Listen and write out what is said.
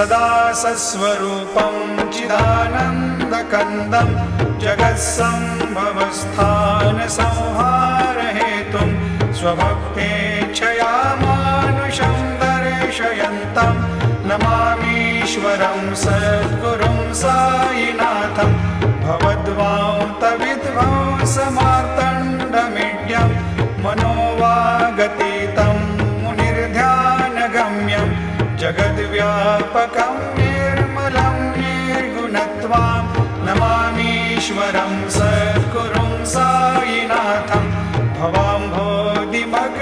सदा सस्वरूपं चिदानन्दकन्दं जगत्सम्भवस्थानसंहारहेतुं स्वभक्तेच्छया मानुषं दर्शयन्तं नमामीश्वरं सद्गुरुं साईनाथं भवद्वान्तविध्वंसमार्तण्डमीड्यं मनोवागतीतं मुनिर्ध्यानगम्यं जगद्व्यापकं निर्मलं निर्गुणत्वां नमामीश्वरं सद्गुरुं साईनाथं